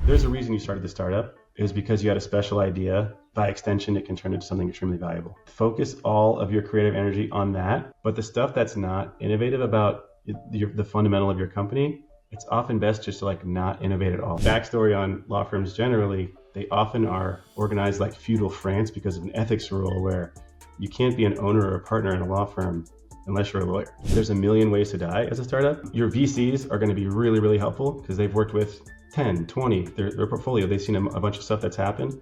There's a reason you started the startup. It was because you had a special idea. By extension, it can turn into something extremely valuable. Focus all of your creative energy on that. But the stuff that's not innovative about the fundamental of your company, it's often best just to not innovate at all. Backstory on law firms generally, they often are organized like feudal France because of an ethics rule where you can't be an owner or a partner in a law firm unless you're a lawyer. There's a million ways to die as a startup. Your VCs are going to be really, really helpful because they've worked with 10, 20, their portfolio. They've seen a bunch of stuff that's happened.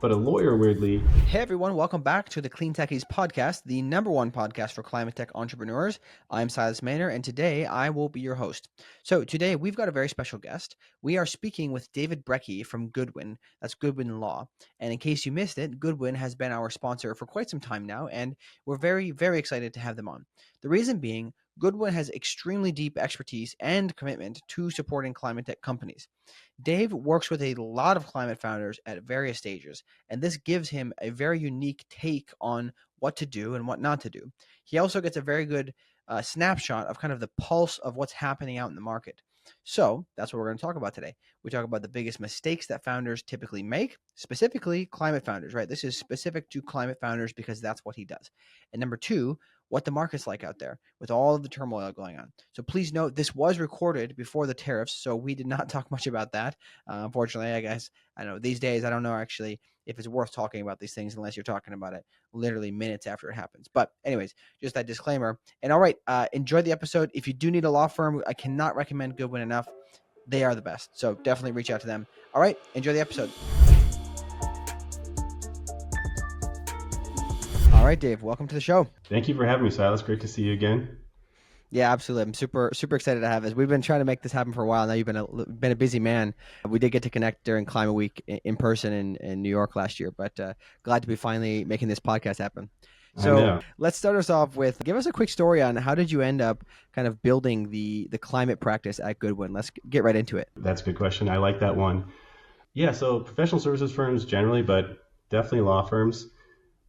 But a lawyer, weirdly... Hey everyone, welcome back to the CleanTechies podcast, the #1 podcast for ClimateTech Entrepreneurs. I'm Silas Maynor, and today I will be your host. So today we've got a very special guest. We are speaking with David Brekke from Goodwin. That's Goodwin Law. And in case you missed it, Goodwin has been our sponsor for quite some time now, and we're very, very excited to have them on. The reason being, Goodwin has extremely deep expertise and commitment to supporting climate tech companies. Dave works with a lot of climate founders at various stages, and this gives him a very unique take on what to do and what not to do. He also gets a very good snapshot of kind of the pulse of what's happening out in the market. So that's what we're going to talk about today. We talk about the biggest mistakes that founders typically make, specifically climate founders, right? This is specific to climate founders because that's what he does. And number two, what the market's like out there with all of the turmoil going on. So please note, this was recorded before the tariffs, so we did not talk much about that. Unfortunately, I guess, I know these days, I don't know actually if it's worth talking about these things unless you're talking about it literally minutes after it happens. But anyways, just that disclaimer. And all right, enjoy the episode. If you do need a law firm, I cannot recommend Goodwin enough. They are the best. So definitely reach out to them. All right, enjoy the episode. All right, Dave, welcome to the show. Thank you for having me, Silas. Great to see you again. Yeah, absolutely. I'm super excited to have this. We've been trying to make this happen for a while now. You've been a busy man. We did get to connect during Climate Week in person in New York last year, but glad to be finally making this podcast happen. So let's start us off with, give us a quick story on how did you end up kind of building the climate practice at Goodwin? Let's get right into it. That's a good question. I like that one. Yeah, so professional services firms generally, but definitely law firms.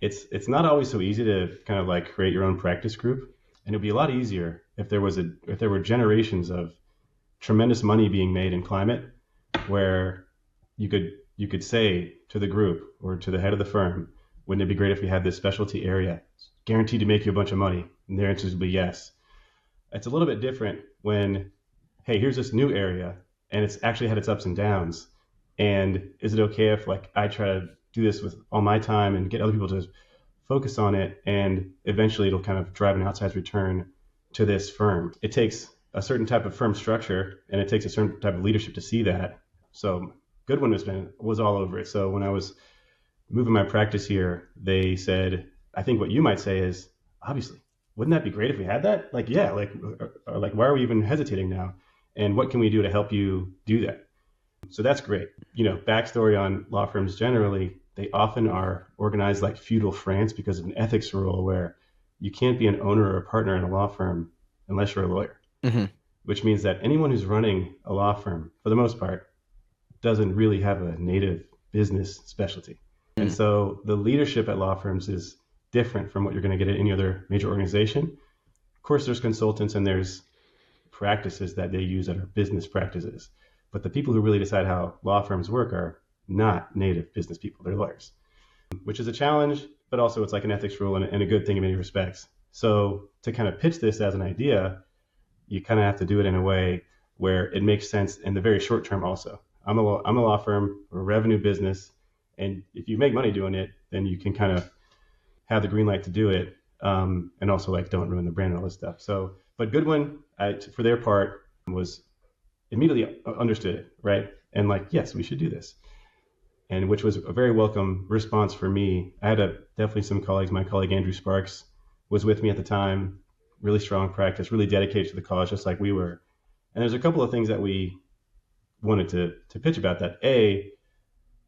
It's not always so easy to kind of create your own practice group, and it'd be a lot easier if there were generations of tremendous money being made in climate, where you could say to the group or to the head of the firm, wouldn't it be great if we had this specialty area guaranteed to make you a bunch of money? And their answers would be yes. It's a little bit different when, hey, here's this new area and it's actually had its ups and downs. And is it okay if I try to do this with all my time and get other people to focus on it, and eventually it'll kind of drive an outsized return to this firm? It takes a certain type of firm structure and it takes a certain type of leadership to see that. So Goodwin was all over it. So when I was moving my practice here, they said, I think what you might say is, obviously, wouldn't that be great if we had that? Why are we even hesitating now? And what can we do to help you do that? So that's great. Backstory on law firms generally, they often are organized like feudal France because of an ethics rule where you can't be an owner or a partner in a law firm unless you're a lawyer, which means that anyone who's running a law firm, for the most part, doesn't really have a native business specialty. And so the leadership at law firms is different from what you're going to get at any other major organization. Of course, there's consultants and there's practices that they use that are business practices. But the people who really decide how law firms work are not native business people. They're lawyers, which is a challenge, but also it's like an ethics rule and a good thing in many respects. So to kind of pitch this as an idea, you kind of have to do it in a way where it makes sense in the very short term also. I'm a law firm, we're a revenue business, and if you make money doing it, then you can kind of have the green light to do it, and also don't ruin the brand and all this stuff. So, but Goodwin, for their part, was immediately understood it, right? And yes, we should do this. And which was a very welcome response for me. I had definitely some colleagues. My colleague Andrew Sparks was with me at the time. Really strong practice, really dedicated to the cause, just like we were. And there's a couple of things that we wanted to pitch about that. A,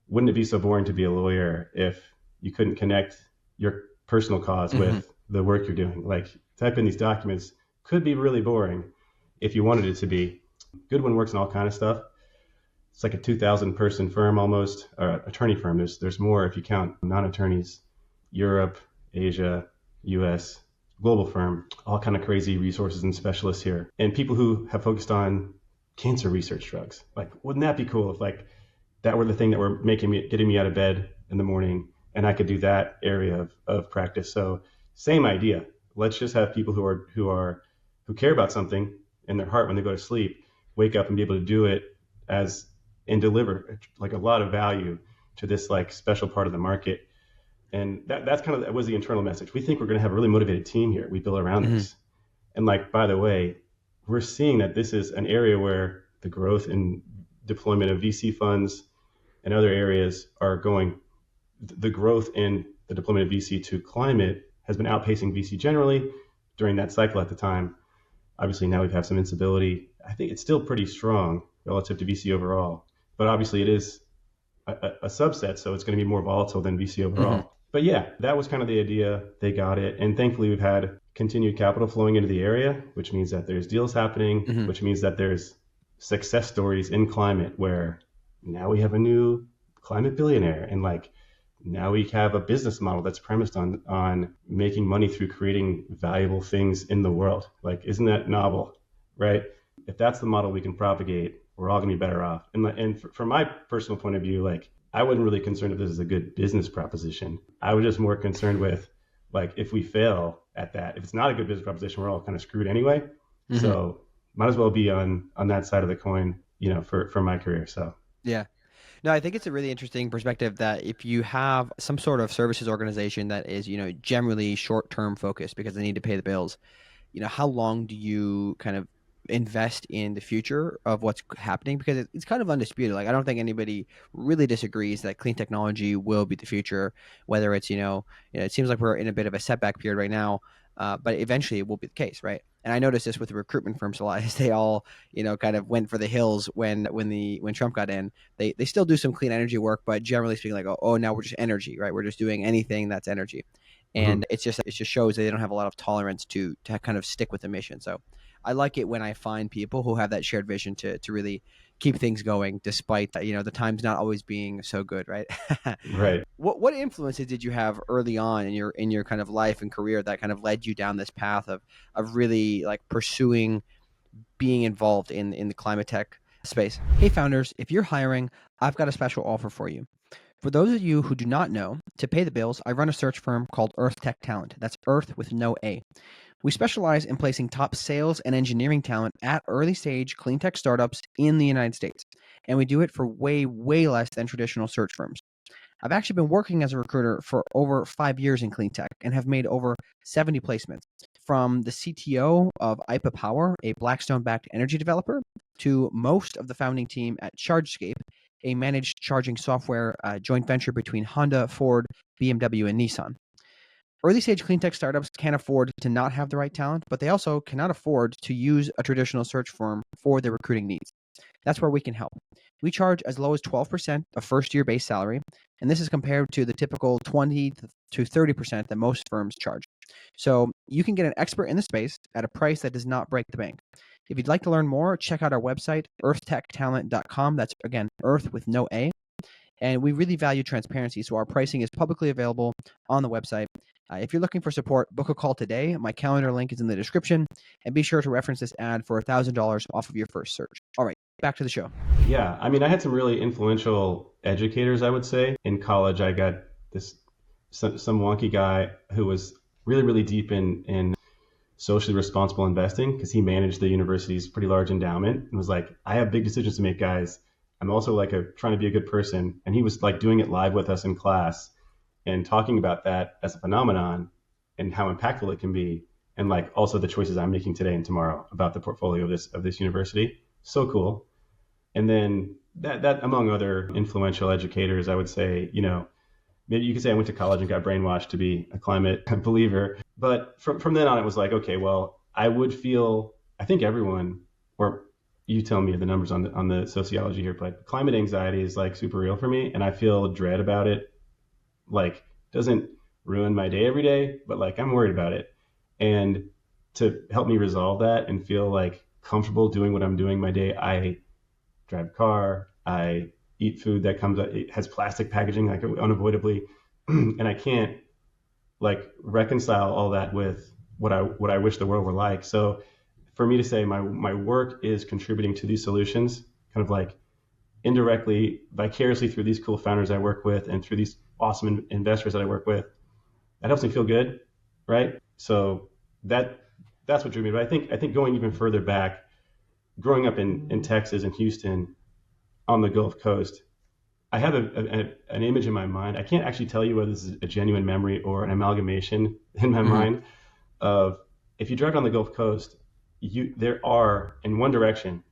wouldn't it be so boring to be a lawyer if you couldn't connect your personal cause with the work you're doing? Type in these documents could be really boring if you wanted it to be. Goodwin works in all kind of stuff. It's like a 2,000 person firm almost, or attorney firm. There's more if you count non-attorneys. Europe, Asia, US, global firm, all kind of crazy resources and specialists here. And people who have focused on cancer research drugs. Wouldn't that be cool if that were the thing that were getting me out of bed in the morning, and I could do that area of practice. So same idea. Let's just have people who care about something in their heart when they go to sleep, wake up and be able to do it as and deliver like a lot of value to this like special part of the market. And that was the internal message. We think we're going to have a really motivated team here. We build around this. And like, by the way, we're seeing that this is an area where the growth and deployment of VC funds and other areas are going. The growth in the deployment of VC to climate has been outpacing VC generally during that cycle at the time. Obviously, now we've had some instability. I think it's still pretty strong relative to VC overall, but obviously it is a subset, so it's going to be more volatile than VC overall. But yeah, that was kind of the idea. They got it. And thankfully, we've had continued capital flowing into the area, which means that there's deals happening, which means that there's success stories in climate where now we have a new climate billionaire. And like now we have a business model that's premised on making money through creating valuable things in the world. Like, isn't that novel, right? If that's the model we can propagate, we're all going to be better off. And from my personal point of view, like, I wasn't really concerned if this is a good business proposition. I was just more concerned with, like, if we fail at that, if it's not a good business proposition, we're all kind of screwed anyway. So might as well be on that side of the coin, you know, for my career. So yeah. No, I think it's a really interesting perspective that if you have some sort of services organization that is, you know, generally short-term focused because they need to pay the bills, you know, how long do you kind of invest in the future of what's happening? Because it's kind of undisputed. Like, I don't think anybody really disagrees that clean technology will be the future, whether it's, you know, it seems like we're in a bit of a setback period right now, but eventually it will be the case, right? And I noticed this with the recruitment firms a lot. Is they all, you know, kind of went for the hills when Trump got in. They still do some clean energy work, but generally speaking, like, oh, now we're just energy, right? We're just doing anything that's energy. And it just shows that they don't have a lot of tolerance to kind of stick with the mission. So I like it when I find people who have that shared vision to really keep things going, despite, you know, the times not always being so good, right? Right. What influences did you have early on in your kind of life and career that kind of led you down this path of really like pursuing being involved in the climate tech space? Hey founders, if you're hiring, I've got a special offer for you. For those of you who do not know, to pay the bills, I run a search firm called ErthTech Talent. That's Earth with no A. We specialize in placing top sales and engineering talent at early stage clean tech startups in the United States. And we do it for way, way less than traditional search firms. I've actually been working as a recruiter for over 5 years in clean tech and have made over 70 placements, from the CTO of Aypa Power, a Blackstone-backed energy developer, to most of the founding team at ChargeScape, a managed charging software joint venture between Honda, Ford, BMW, and Nissan. Early stage clean tech startups can't afford to not have the right talent, but they also cannot afford to use a traditional search firm for their recruiting needs. That's where we can help. We charge as low as 12% of first-year base salary, and this is compared to the typical 20 to 30% that most firms charge. So you can get an expert in the space at a price that does not break the bank. If you'd like to learn more, check out our website, earthtechtalent.com. That's, again, Earth with no A. And we really value transparency, so our pricing is publicly available on the website. If you're looking for support, book a call today. My calendar link is in the description, and be sure to reference this ad for $1,000 off of your first search. All right, back to the show. Yeah, I mean, I had some really influential educators, I would say. In college, I got some wonky guy who was really, really deep in socially responsible investing because he managed the university's pretty large endowment and was like, I have big decisions to make, guys. I'm also like trying to be a good person. And he was like doing it live with us in class and talking about that as a phenomenon and how impactful it can be. And like also the choices I'm making today and tomorrow about the portfolio of this university. So cool. And then that among other influential educators, I would say, you know, maybe you could say I went to college and got brainwashed to be a climate believer. But from then on, it was like, okay, well, I think everyone, or you tell me the numbers on the sociology here, but climate anxiety is like super real for me. And I feel dread about it. Like, doesn't ruin my day every day, but like I'm worried about it. And to help me resolve that and feel like comfortable doing what I'm doing my day, I drive a car, I eat food that it has plastic packaging like unavoidably, and I can't like reconcile all that with what I wish the world were like. So for me to say my work is contributing to these solutions, kind of like indirectly, vicariously through these cool founders I work with and through these awesome investors that I work with, that helps me feel good, right? So that's what drew me. But I think going even further back, growing up in Texas and Houston on the Gulf Coast, I have an image in my mind. I can't actually tell you whether this is a genuine memory or an amalgamation in my mind of, if you drive down the Gulf Coast, there are, in one direction,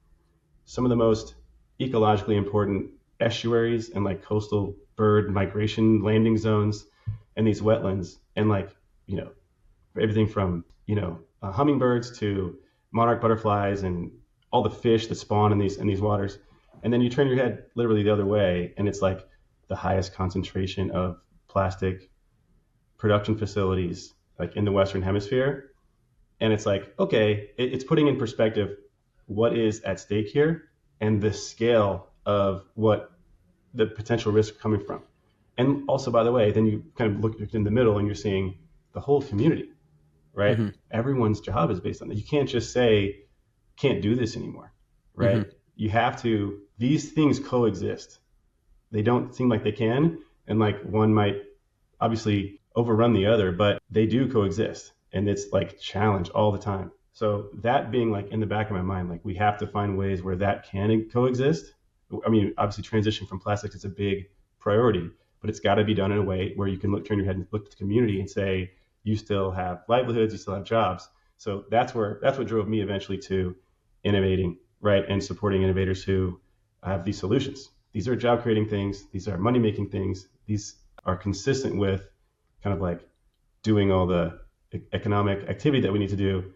some of the most ecologically important estuaries and like coastal bird migration landing zones and these wetlands, and like, you know, everything from, hummingbirds to monarch butterflies and all the fish that spawn in these waters. And then you turn your head literally the other way, and it's like the highest concentration of plastic production facilities like in the Western Hemisphere. And it's like, okay, it's putting in perspective what is at stake here and the scale of what the potential risk coming from. And also, by the way, then you kind of look in the middle and you're seeing the whole community, right? Everyone's job is based on that. You can't just say, can't do this anymore, right? You have to, these things coexist. They don't seem like they can, and like one might obviously overrun the other, but they do coexist, and it's like challenge all the time. So that being like in the back of my mind, like we have to find ways where that can coexist. I mean, obviously transition from plastics is a big priority, but it's got to be done in a way where you can turn your head and look at the community and say, you still have livelihoods, you still have jobs. So that's what drove me eventually to innovating, right? And supporting innovators who have these solutions. These are job creating things. These are money making things. These are consistent with kind of like doing all the economic activity that we need to do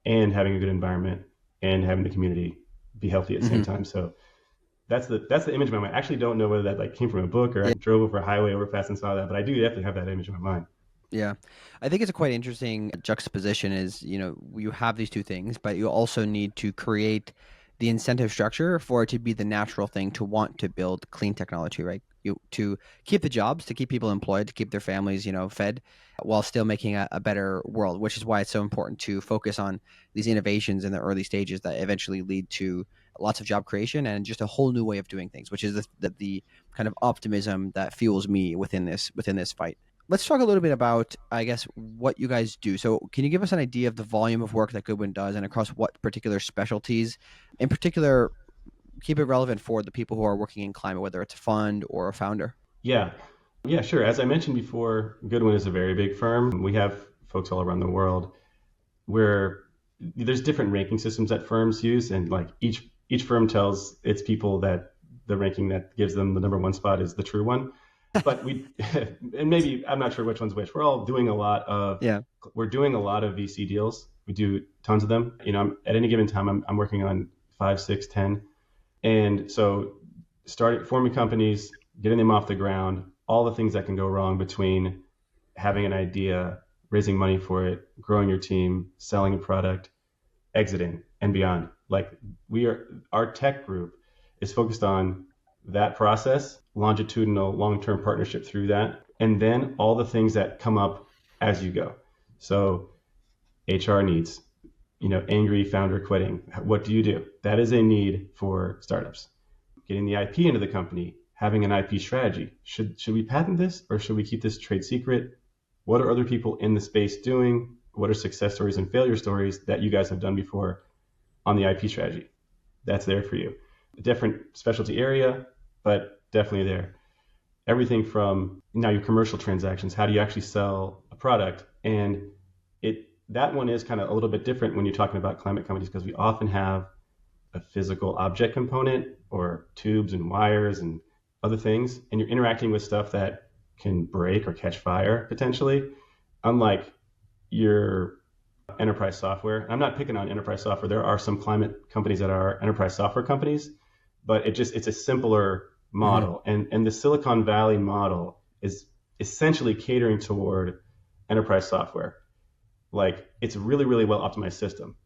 and having a good environment and having the community be healthy at the same time. So that's the image in my mind. I actually don't know whether that like came from a book or I drove over a highway overpass and saw that, but I do definitely have that image in my mind. Yeah. I think it's a quite interesting juxtaposition is, you have these two things, but you also need to create the incentive structure for it to be the natural thing to want to build clean technology, right? To keep the jobs, to keep people employed, to keep their families, fed, while still making a better world, which is why it's so important to focus on these innovations in the early stages that eventually lead to lots of job creation and just a whole new way of doing things, which is the kind of optimism that fuels me within this fight. Let's talk a little bit about, I guess, what you guys do. So can you give us an idea of the volume of work that Goodwin does and across what particular specialties? In particular, keep it relevant for the people who are working in climate, whether it's a fund or a founder. Yeah, sure. As I mentioned before, Goodwin is a very big firm. We have folks all around the world where there's different ranking systems that firms use, and like each firm tells its people that the ranking that gives them the number one spot is the true one. But and maybe I'm not sure which one's which. We're all doing a lot of VC deals. We do tons of them. At any given time, I'm working on 5, 6, 10, and so forming companies, getting them off the ground, all the things that can go wrong between having an idea, raising money for it, growing your team, selling a product, exiting, and beyond. Like our tech group is focused on that process, longitudinal, long-term partnership through that, and then all the things that come up as you go. So HR needs, angry founder quitting. What do you do? That is a need for startups. Getting the IP into the company, having an IP strategy. Should we patent this or should we keep this trade secret? What are other people in the space doing? What are success stories and failure stories that you guys have done before on the IP strategy? That's there for you. A different specialty area, but definitely there. Everything from now your commercial transactions, how do you actually sell a product? And that one is kind of a little bit different when you're talking about climate companies, because we often have a physical object component or tubes and wires and other things, and you're interacting with stuff that can break or catch fire potentially, unlike your enterprise software. I'm not picking on enterprise software. There are some climate companies that are enterprise software companies, but it's a simpler model. And the Silicon Valley model is essentially catering toward enterprise software. Like, it's a really, really well optimized system.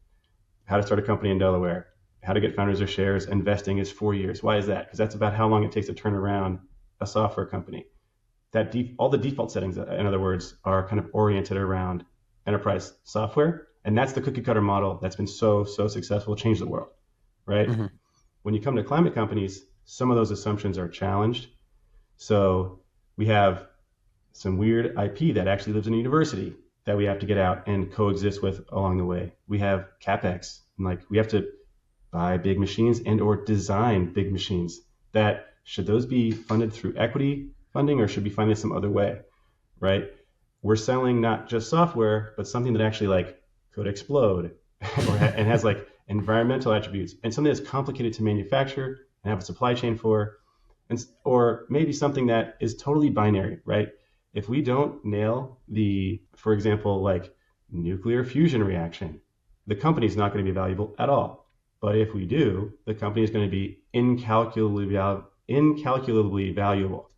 How to start a company in Delaware, how to get founders their shares, investing is 4 years. Why is that? Because that's about how long it takes to turn around a software company. All the default settings, in other words, are kind of oriented around enterprise software. And that's the cookie cutter model that's been so successful, changed the world, right? When you come to climate companies, some of those assumptions are challenged. So we have some weird IP that actually lives in a university that we have to get out and coexist with along the way. We have CapEx, and like we have to buy big machines and or design big machines. That should those be funded through equity funding or should be funded some other way, right? We're selling not just software, but something that actually like could explode and has like environmental attributes and something that's complicated to manufacture and have a supply chain for, and or maybe something that is totally binary, right? If we don't nail the, for example, like nuclear fusion reaction, the company's not going to be valuable at all. But if we do, the company is going to be incalculably valuable.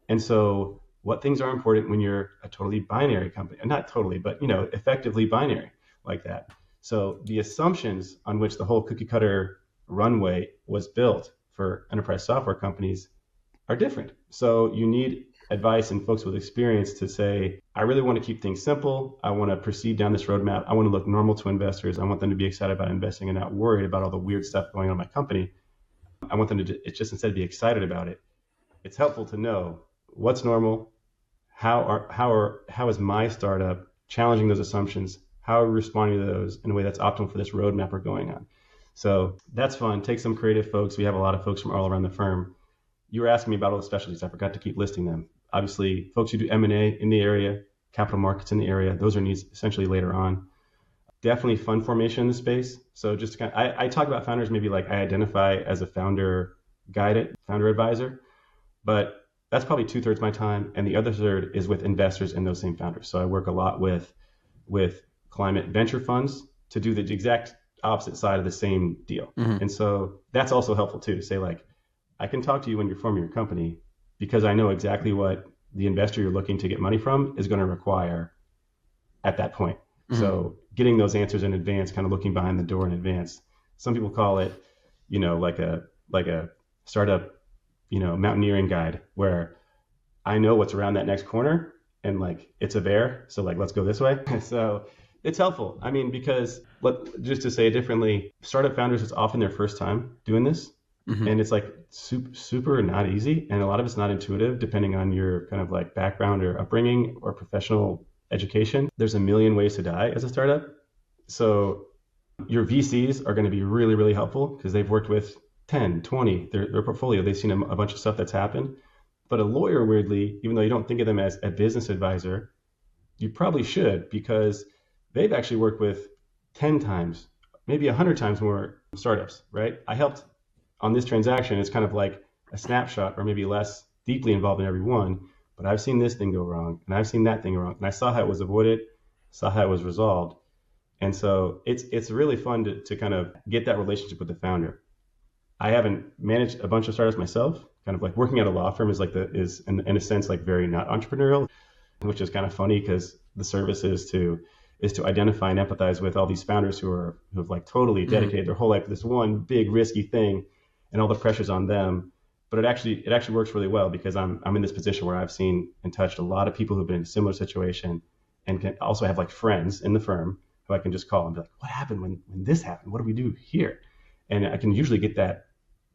And so what things are important when you're a totally binary company? And not totally, but effectively binary like that. So the assumptions on which the whole cookie cutter runway was built for enterprise software companies are different. So you need advice and folks with experience to say, I really want to keep things simple. I want to proceed down this roadmap. I want to look normal to investors. I want them to be excited about investing and not worried about all the weird stuff going on in my company. I want them to just instead be excited about it. It's helpful to know what's normal, how is my startup challenging those assumptions, how are we responding to those in a way that's optimal for this roadmap we're going on. So that's fun. Take some creative folks. We have a lot of folks from all around the firm. You were asking me about all the specialties. I forgot to keep listing them. Obviously, folks who do M&A in the area, capital markets in the area, those are needs essentially later on. Definitely fund formation in the space. So just kind of, I talk about founders maybe like I identify as a founder guided, founder advisor, but that's probably 2/3 my time. And the other third is with investors and those same founders. So I work a lot with climate venture funds to do the exact opposite side of the same deal. Mm-hmm. And so that's also helpful too, to say like, I can talk to you when you're forming your company because I know exactly what the investor you're looking to get money from is going to require at that point. Mm-hmm. So getting those answers in advance, kind of looking behind the door in advance. Some people call it, like a startup, mountaineering guide where I know what's around that next corner and like it's a bear. So like, let's go this way. So it's helpful. I mean, because just to say it differently, startup founders, it's often their first time doing this. Mm-hmm. And it's like super not easy. And a lot of it's not intuitive depending on your kind of like background or upbringing or professional education. There's a million ways to die as a startup. So your VCs are going to be really, really helpful because they've worked with 10, 20, their portfolio. They've seen a bunch of stuff that's happened. But a lawyer, weirdly, even though you don't think of them as a business advisor, you probably should because they've actually worked with 10 times, maybe 100 times more startups, right? I helped on this transaction. It's kind of like a snapshot or maybe less deeply involved in every one, but I've seen this thing go wrong and I've seen that thing go wrong and I saw how it was avoided, saw how it was resolved. And so it's really fun to kind of get that relationship with the founder. I haven't managed a bunch of startups myself. Kind of like working at a law firm is in a sense like very not entrepreneurial, which is kind of funny because the service is to identify and empathize with all these founders who have like totally dedicated their whole life to this one big risky thing and all the pressures on them. But it actually works really well because I'm in this position where I've seen and touched a lot of people who've been in a similar situation and can also have like friends in the firm who I can just call and be like, what happened when this happened? What do we do here? And I can usually get that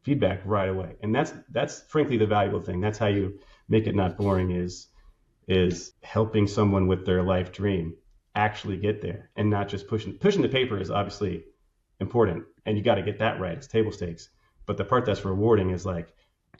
feedback right away. And that's frankly the valuable thing. That's how you make it not boring is helping someone with their life dream actually get there and not just pushing the paper is obviously important and you got to get that right. It's table stakes. But the part that's rewarding is like,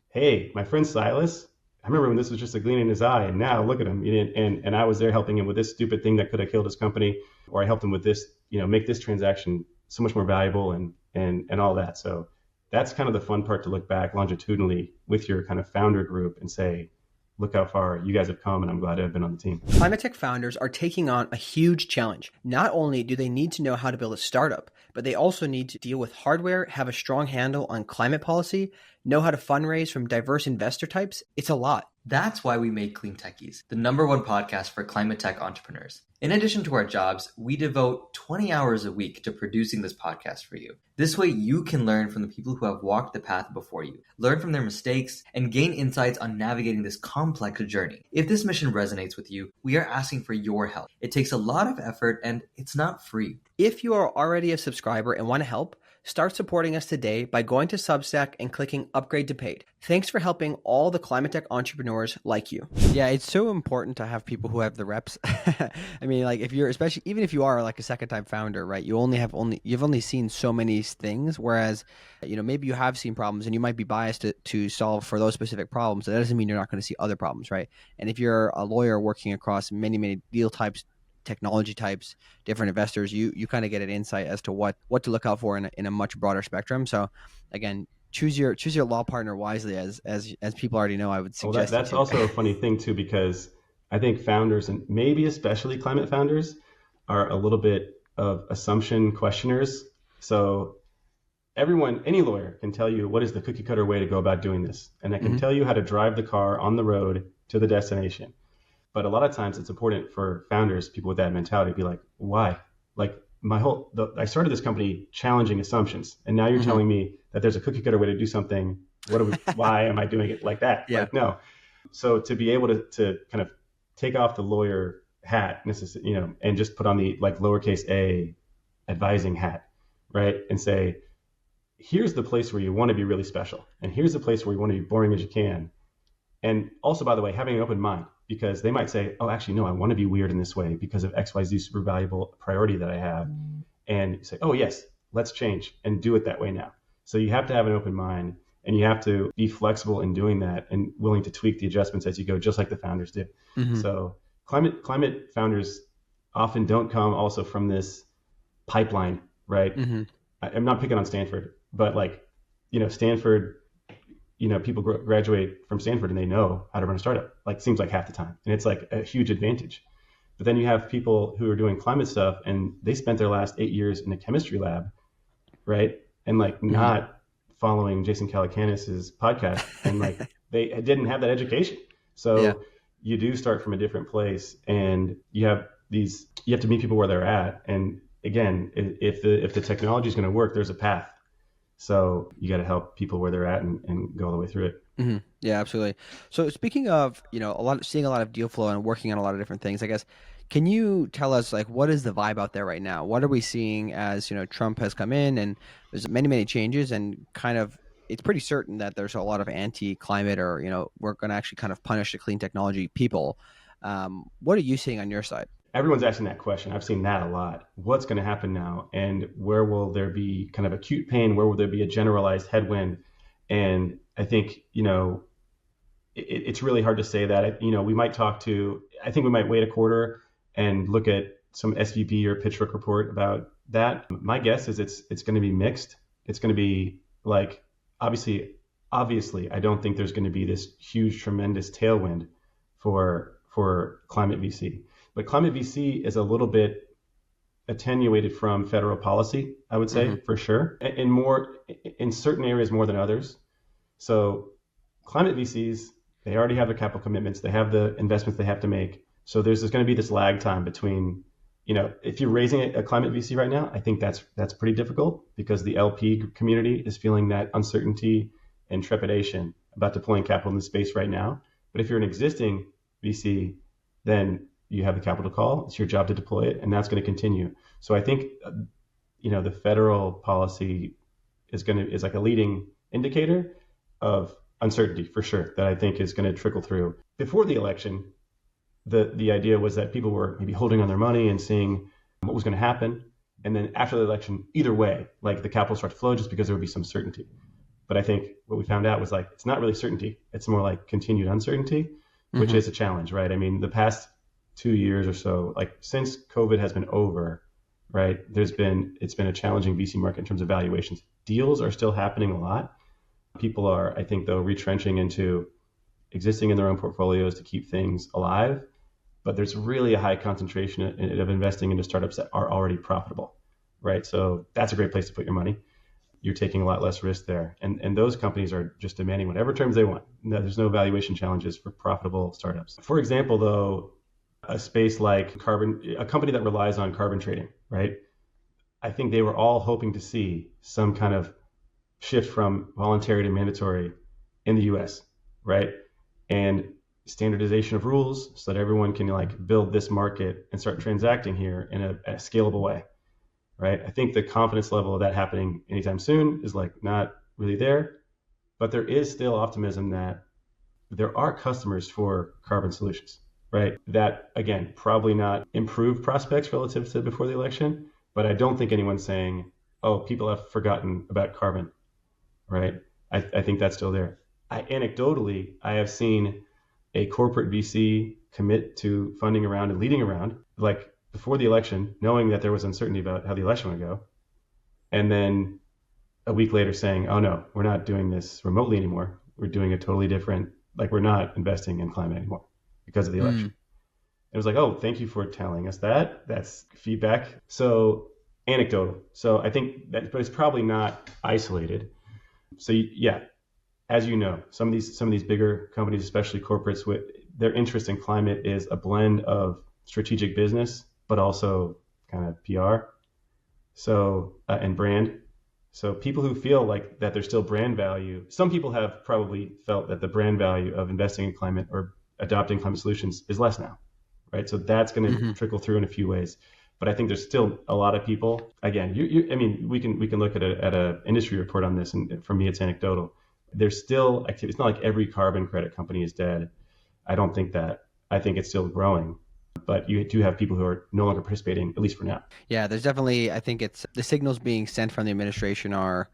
hey, my friend Silas, I remember when this was just a gleam in his eye and now look at him. And I was there helping him with this stupid thing that could have killed his company, or I helped him with this, make this transaction so much more valuable and all that. So that's kind of the fun part to look back longitudinally with your kind of founder group and say, look how far you guys have come, and I'm glad to have been on the team. ClimateTech founders are taking on a huge challenge. Not only do they need to know how to build a startup, but they also need to deal with hardware, have a strong handle on climate policy, know how to fundraise from diverse investor types. It's a lot. That's why we made CleanTechies, the #1 podcast for climate tech entrepreneurs. In addition to our jobs, we devote 20 hours a week to producing this podcast for you. This way you can learn from the people who have walked the path before you, learn from their mistakes, and gain insights on navigating this complex journey. If this mission resonates with you, we are asking for your help. It takes a lot of effort and it's not free. If you are already a subscriber and want to help, Start supporting us today by going to Substack and clicking Upgrade to Paid. Thanks for helping all the ClimateTech entrepreneurs like you. Yeah, it's so important to have people who have the reps. I mean, like if you're, especially even if you are like a second-time founder, right? You've only seen so many things. Whereas, maybe you have seen problems and you might be biased to solve for those specific problems. That doesn't mean you're not going to see other problems, right? And if you're a lawyer working across many deal types, technology types, different investors, you kind of get an insight as to what to look out for in a much broader spectrum. So again, choose your law partner wisely, as people already know. I would suggest that's also a funny thing too, because I think founders, and maybe especially climate founders, are a little bit of assumption questioners. So any lawyer can tell you what is the cookie cutter way to go about doing this, and I can tell you how to drive the car on the road to the destination. But a lot of times it's important for founders, people with that mentality, to be like, why? Like I started this company challenging assumptions, and now you're telling me that there's a cookie cutter way to do something. Why am I doing it like that? Yeah. Like, no. So to be able to kind of take off the lawyer hat, and just put on the like lowercase a advising hat, right? And say, here's the place where you want to be really special, and here's the place where you want to be boring as you can. And also, by the way, having an open mind, because they might say, oh, actually, no, I want to be weird in this way because of XYZ super valuable priority that I have. And you say, oh, yes, let's change and do it that way now. So you have to have an open mind, and you have to be flexible in doing that and willing to tweak the adjustments as you go, just like the founders did. So climate founders often don't come also from this pipeline, right? I'm not picking on Stanford, but Stanford, people graduate from Stanford and they know how to run a startup, seems like half the time. And it's like a huge advantage. But then you have people who are doing climate stuff and they spent their last 8 years in a chemistry lab, right? And not following Jason Calacanis's podcast, and they didn't have that education. So you do start from a different place, and you have to meet people where they're at. And again, if the technology is going to work, there's a path. So you got to help people where they're at and go all the way through it. Yeah, absolutely. So speaking of, seeing a lot of deal flow and working on a lot of different things, I guess, can you tell us what is the vibe out there right now? What are we seeing as, Trump has come in and there's many changes, and kind of it's pretty certain that there's a lot of anti-climate, or, we're going to actually kind of punish the clean technology people. What are you seeing on your side? Everyone's asking that question. I've seen that a lot. What's going to happen now? And where will there be kind of acute pain? Where will there be a generalized headwind? And I think, it's really hard to say that. We might I think we might wait a quarter and look at some SVB or Pitchfork report about that. My guess is it's going to be mixed. It's going to be obviously, I don't think there's going to be this huge, tremendous tailwind for climate VC. But climate VC is a little bit attenuated from federal policy, I would say, for sure, and more in certain areas more than others. So climate VCs, they already have the capital commitments, they have the investments they have to make. So there's going to be this lag time between, if you're raising a climate VC right now, I think that's pretty difficult, because the LP community is feeling that uncertainty and trepidation about deploying capital in the space right now. But if you're an existing VC, then you have the capital call. It's your job to deploy it, and that's going to continue. So I think, the federal policy is like a leading indicator of uncertainty for sure, that I think is going to trickle through. Before the election, the idea was that people were maybe holding on their money and seeing what was going to happen. And then after the election, either way, the capital start to flow just because there would be some certainty. But I think what we found out was it's not really certainty. It's more like continued uncertainty, which is a challenge, right? I mean, the past 2 years or so, since COVID has been over, right, it's been a challenging VC market in terms of valuations. Deals are still happening a lot. People are, I think, though, retrenching into existing in their own portfolios to keep things alive. But there's really a high concentration of investing into startups that are already profitable, right? So that's a great place to put your money. You're taking a lot less risk there. And those companies are just demanding whatever terms they want. No, there's no valuation challenges for profitable startups. For example, though, a space like a company that relies on carbon trading, right? I think they were all hoping to see some kind of shift from voluntary to mandatory in the US, right? And standardization of rules so that everyone can build this market and start transacting here in a scalable way, right? I think the confidence level of that happening anytime soon is like not really there, but there is still optimism that there are customers for carbon solutions, right? That, again, probably not improved prospects relative to before the election, but I don't think anyone's saying, oh, people have forgotten about carbon, right? I think that's still there. Anecdotally, I have seen a corporate VC commit to funding a round and leading a round, like before the election, knowing that there was uncertainty about how the election would go, and then a week later saying, oh no, we're not doing this remotely anymore. We're doing a totally different, like we're not investing in climate anymore because of the election. It was like, oh, thank you for telling us that. That's feedback. So anecdotal. So I think that, but it's probably not isolated. So yeah, as you know, some of these bigger companies, especially corporates, with their interest in climate is a blend of strategic business, but also kind of PR. So and brand. So people who feel like that there's still brand value, some people have probably felt that the brand value of investing in climate or adopting climate solutions is less now, right? So that's going to trickle through in a few ways. But I think there's still a lot of people. Again, I mean, we can look at a industry report on this, and for me, it's anecdotal. There's still activity. It's not like every carbon credit company is dead. I don't think that. I think it's still growing. But you do have people who are no longer participating, at least for now. Yeah, there's definitely, I think it's the signals being sent from the administration are,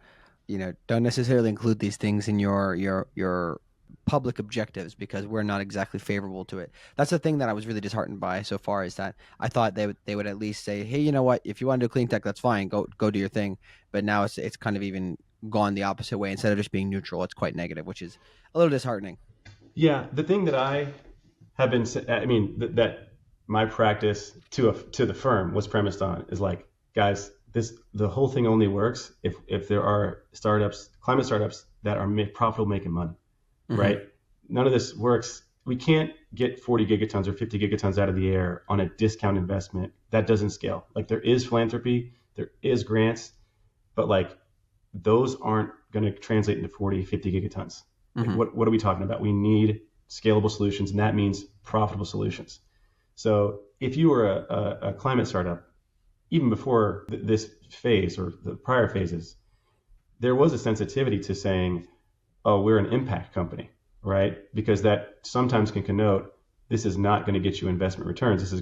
don't necessarily include these things in your public objectives because we're not exactly favorable to it. That's the thing that I was really disheartened by so far, is that I thought they would at least say, hey, you know what, if you want to do clean tech, that's fine, go do your thing. But now it's kind of even gone the opposite way. Instead of just being neutral, it's quite negative, which is a little disheartening. Yeah, the thing that I have been, I mean, that my practice to the firm was premised on is like, guys, the whole thing only works if there are climate startups that are profitable, making money, right? None of this works. We can't get 40 gigatons or 50 gigatons out of the air on a discount investment. That doesn't scale. Like there is philanthropy, there is grants, but like those aren't going to translate into 40, 50 gigatons. Like what are we talking about? We need scalable solutions, and that means profitable solutions. So if you were a climate startup, even before this phase or the prior phases, there was a sensitivity to saying, oh, we're an impact company, right? Because that sometimes can connote this is not going to get you investment returns. This is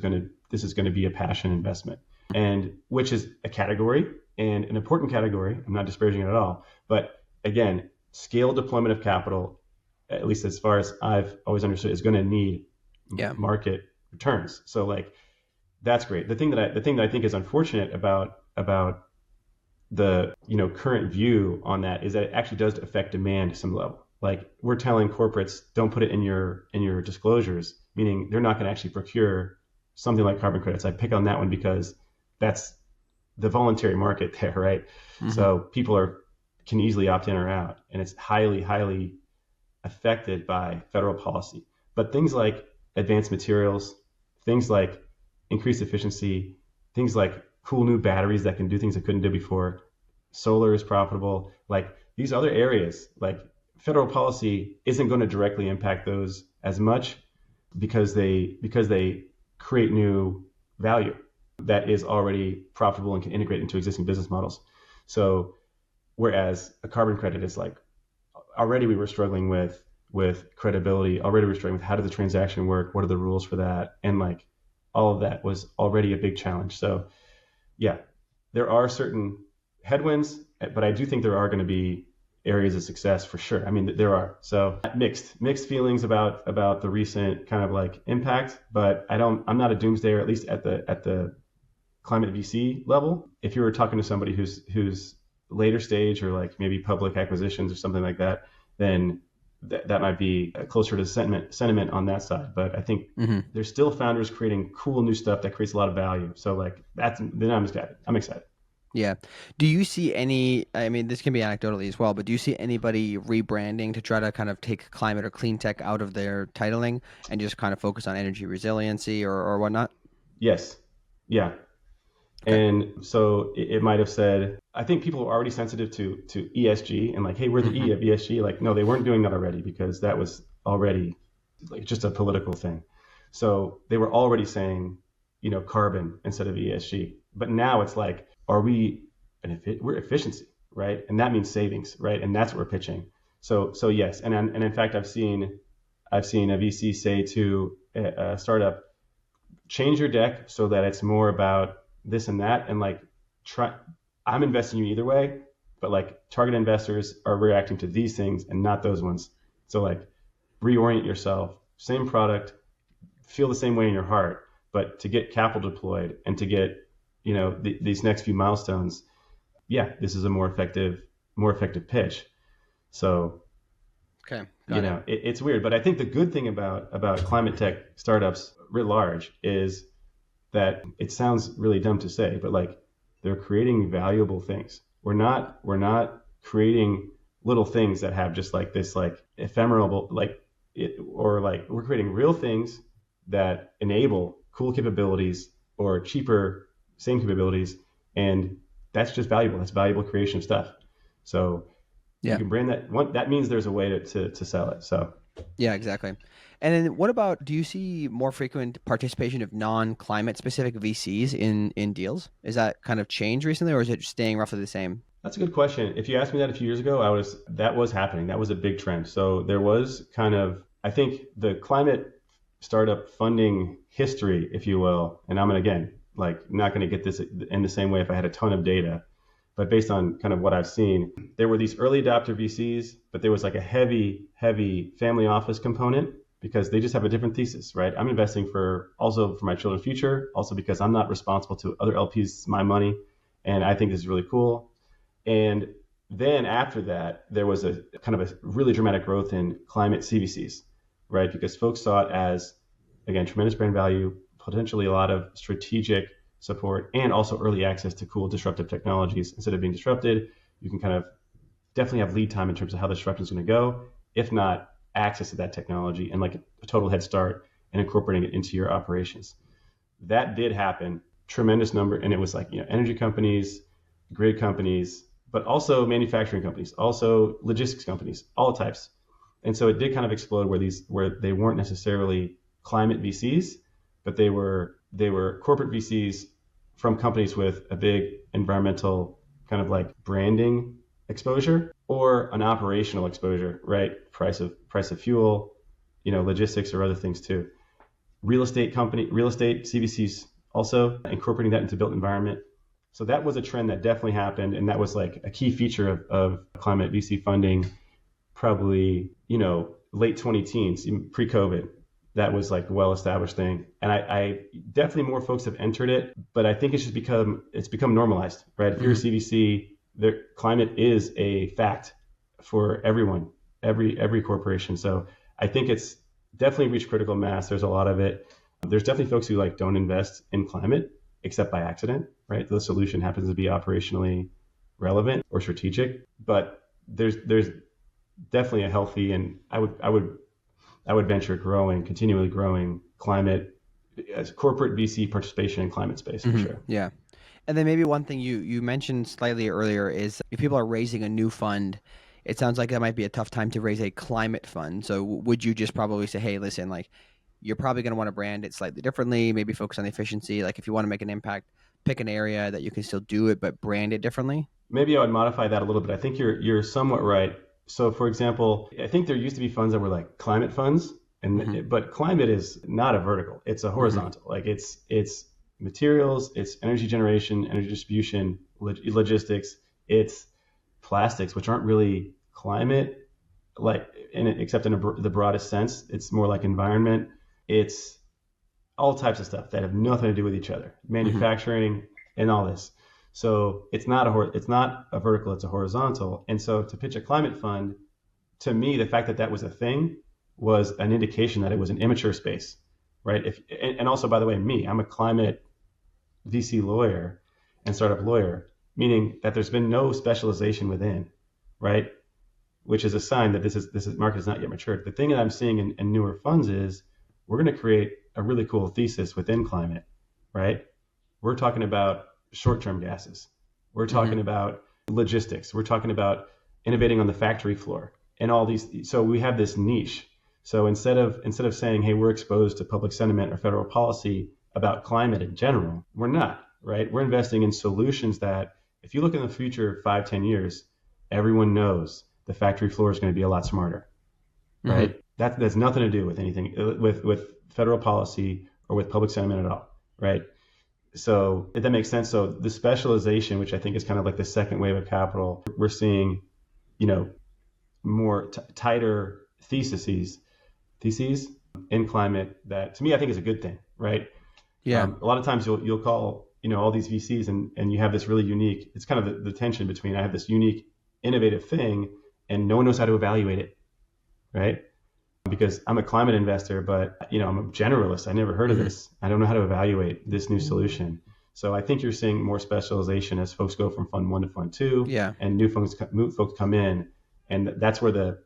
going to be a passion investment, and which is a category and an important category. I'm not disparaging it at all. But again, scale deployment of capital, at least as far as I've always understood, is going to need market returns. So like that's great. The thing that I think is unfortunate about the current view on that is that it actually does affect demand to some level. Like we're telling corporates, don't put it in your disclosures, meaning they're not going to actually procure something like carbon credits. I pick on that one because that's the voluntary market there, right? So people can easily opt in or out, and it's highly affected by federal policy. But things like advanced materials, things like increased efficiency, things like cool new batteries that can do things it couldn't do before, solar is profitable. Like these other areas, like federal policy isn't going to directly impact those as much because they create new value that is already profitable and can integrate into existing business models. So whereas a carbon credit is like, already we were struggling with credibility, already we were struggling with how does the transaction work, what are the rules for that, and like all of that was already a big challenge. So yeah, there are certain headwinds, but I do think there are going to be areas of success for sure. I mean, there are. So mixed feelings about the recent kind of like impact, but I'm not a doomsdayer, at least at the climate VC level. If you were talking to somebody who's later stage or like maybe public acquisitions or something like that, then that might be closer to sentiment on that side. But I think there's still founders creating cool new stuff that creates a lot of value. So like then I'm excited. Yeah. Do you see any, I mean, this can be anecdotally as well, but do you see anybody rebranding to try to kind of take climate or clean tech out of their titling and just kind of focus on energy resiliency or whatnot? Yes. Yeah. Okay. And so it might have said, I think people are already sensitive to ESG and like, hey, we're the E of ESG. Like, no, they weren't doing that already because that was already like just a political thing. So they were already saying, carbon instead of ESG. But now it's like, we're efficiency, right? And that means savings, right? And that's what we're pitching. So yes, and in fact, I've seen a VC say to a startup, change your deck so that it's more about this and that, and like I'm investing you either way, but like target investors are reacting to these things and not those ones. So like reorient yourself, same product, feel the same way in your heart, but to get capital deployed and to get these next few milestones, this is a more effective pitch. So Okay. it's weird, but I think the good thing about climate tech startups writ large is that it sounds really dumb to say, but like they're creating valuable things. We're not creating little things that have just like this like ephemeral we're creating real things that enable cool capabilities or cheaper same capabilities, and that's just valuable. That's valuable creation of stuff. So you can brand that. That means there's a way to sell it. So yeah, exactly. And then what about, do you see more frequent participation of non-climate specific VCs in deals? Is that kind of changed recently, or is it staying roughly the same? That's a good question. If you asked me that a few years ago, that was happening. That was a big trend. So there was kind of, I think, the climate startup funding history, if you will, and I'm not going to get this in the same way if I had a ton of data, but based on kind of what I've seen, there were these early adopter VCs, but there was like a heavy family office component because they just have a different thesis, right? I'm investing also for my children's future, also because I'm not responsible to other LPs, my money, and I think this is really cool. And then after that, there was a kind of a really dramatic growth in climate CVCs, right? Because folks saw it as, again, tremendous brand value, potentially a lot of strategic support, and also early access to cool disruptive technologies. Instead of being disrupted, you can kind of definitely have lead time in terms of how the disruption is going to go, if not access to that technology and like a total head start and incorporating it into your operations. That did happen, tremendous number, and it was like energy companies, grid companies, but also manufacturing companies, also logistics companies, all types. And so it did kind of explode where they weren't necessarily climate VCs, but they were corporate VCs from companies with a big environmental kind of like branding exposure or an operational exposure, right? Price of fuel, logistics or other things too. Real estate CVCs also incorporating that into built environment. So that was a trend that definitely happened, and that was like a key feature of climate VC funding, probably late 2010s, pre-COVID. That was like a well-established thing, and I definitely more folks have entered it, but I think it's become normalized, right? If you're a CVC, climate is a fact for everyone, every corporation. So I think it's definitely reached critical mass. There's a lot of it. There's definitely folks who like don't invest in climate except by accident, right? The solution happens to be operationally relevant or strategic, but there's definitely a healthy, and I would venture continually growing climate as corporate VC participation in climate space for sure. Yeah. And then maybe one thing you mentioned slightly earlier is if people are raising a new fund, it sounds like that might be a tough time to raise a climate fund. So would you just probably say, hey, listen, like you're probably going to want to brand it slightly differently, maybe focus on the efficiency. Like if you want to make an impact, pick an area that you can still do it, but brand it differently? Maybe I would modify that a little bit. I think you're somewhat right. So for example, I think there used to be funds that were like climate funds, but climate is not a vertical. It's a horizontal. Like it's materials, it's energy generation, energy distribution, logistics, it's plastics, which aren't really climate, except in the broadest sense. It's more like environment. It's all types of stuff that have nothing to do with each other, manufacturing and all this. So it's not a vertical, it's a horizontal. And so to pitch a climate fund, to me, the fact that that was a thing was an indication that it was an immature space, right? And also, by the way, I'm a climate VC lawyer and startup lawyer, meaning that there's been no specialization within, right? Which is a sign that this market is not yet matured. The thing that I'm seeing in newer funds is we're going to create a really cool thesis within climate, right? We're talking about short-term gases. We're talking about logistics. We're talking about innovating on the factory floor and all these. So we have this niche. So instead of saying, hey, we're exposed to public sentiment or federal policy about climate in general, we're not. right? We're investing in solutions that if you look in the future, 5, 10 years, everyone knows the factory floor is going to be a lot smarter, right? Mm-hmm. That's nothing to do with anything with federal policy or with public sentiment at all, right? So if that makes sense. So the specialization, which I think is kind of like the second wave of capital, we're seeing, you know, more tighter theses in climate that to me I think is a good thing, right? Yeah. A lot of times you'll call, you know, all these VCs and you have this really unique. It's kind of the tension between I have this unique, innovative thing and no one knows how to evaluate it, right? Because I'm a climate investor, but you know I'm a generalist. I never heard of this. I don't know how to evaluate this new solution. So I think you're seeing more specialization as folks go from fund 1 to fund 2, Yeah. and new folks come in, and that's where the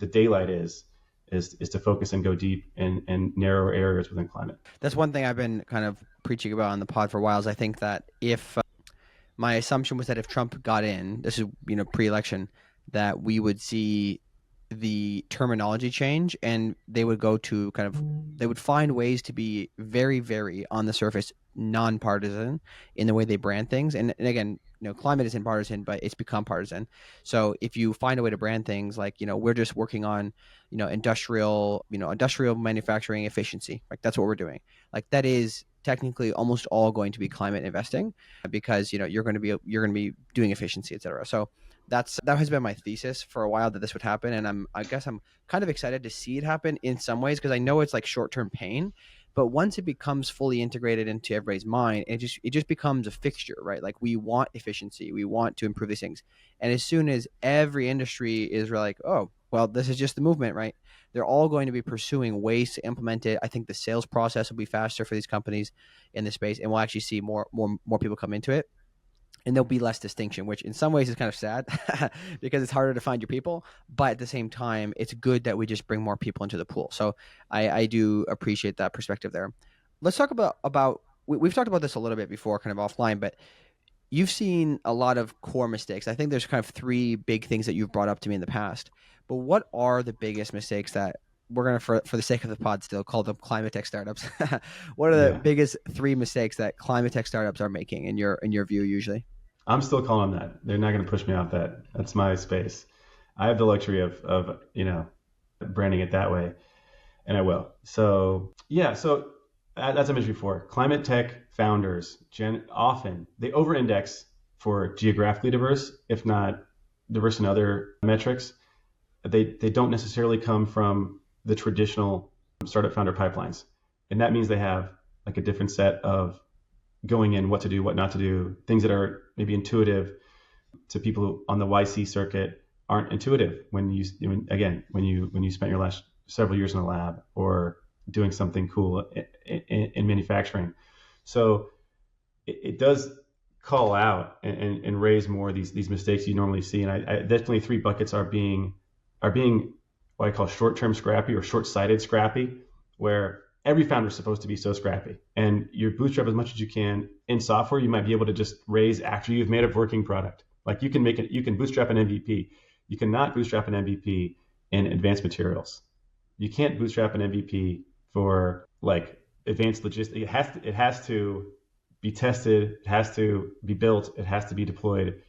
daylight is to focus and go deep in narrower areas within climate. That's one thing I've been kind of preaching about on the pod for a while. Is I think that if my assumption was that if Trump got in, this is, you know, pre-election, that we would see the terminology change and they would go to kind of, they would find ways to be very, very on the surface nonpartisan in the way they brand things. And again, you know, climate isn't partisan, but it's become partisan. So if you find a way to brand things like, you know, we're just working on, you know, industrial manufacturing efficiency, like that's what we're doing. Like that is technically almost all going to be climate investing because, you know, you're going to be doing efficiency, et cetera. So that has been my thesis for a while, that this would happen, and I guess I'm kind of excited to see it happen in some ways because I know it's like short-term pain, but once it becomes fully integrated into everybody's mind, it just becomes a fixture, right? Like we want efficiency, we want to improve these things, and as soon as every industry is like, oh, well, this is just the movement, right? They're all going to be pursuing ways to implement it. I think the sales process will be faster for these companies in this space, and we'll actually see more people come into it. And there'll be less distinction, which in some ways is kind of sad because it's harder to find your people. But at the same time, it's good that we just bring more people into the pool. So I do appreciate that perspective there. Let's talk about we've talked about this a little bit before, kind of offline, but you've seen a lot of core mistakes. I think there's kind of 3 big things that you've brought up to me in the past. But what are the biggest mistakes that we're going to, for the sake of the pod, still call them ClimateTech startups? What are the biggest 3 mistakes that ClimateTech startups are making in your view usually? I'm still calling them that. They're not going to push me off that. That's my space. I have the luxury of you know, branding it that way, and I will. So yeah. So as I mentioned before, climate tech founders often they over-index for geographically diverse, if not diverse in other metrics. They don't necessarily come from the traditional startup founder pipelines, and that means they have like a different set of going in, what to do, what not to do, things that are maybe intuitive to people on the YC circuit aren't intuitive when you spent your last several years in a lab or doing something cool in manufacturing. So it does call out and raise more of these mistakes you normally see. And I definitely 3 buckets are being what I call short-term scrappy or short-sighted scrappy, where every founder is supposed to be so scrappy, and you bootstrap as much as you can. In software, you might be able to just raise after you've made a working product. Like you can bootstrap an MVP. You cannot bootstrap an MVP in advanced materials. You can't bootstrap an MVP for like advanced logistics. It has to be tested. It has to be built. It has to be deployed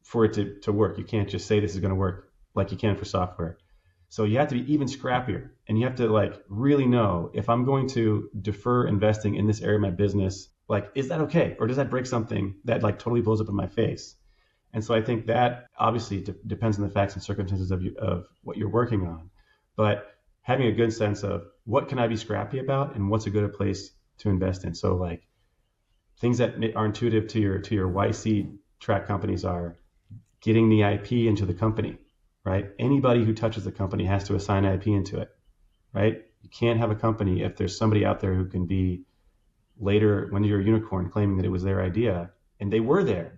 for it to work. You can't just say this is going to work like you can for software. So you have to be even scrappier, and you have to like really know, if I'm going to defer investing in this area of my business, like, is that okay? Or does that break something that like totally blows up in my face? And so I think that obviously depends on the facts and circumstances of what you're working on, but having a good sense of what can I be scrappy about and what's a good place to invest in. So like things that are intuitive to your YC track companies are getting the IP into the company. Right? Anybody who touches the company has to assign IP into it, right? You can't have a company if there's somebody out there who can be later, when you're a unicorn, claiming that it was their idea, and they were there,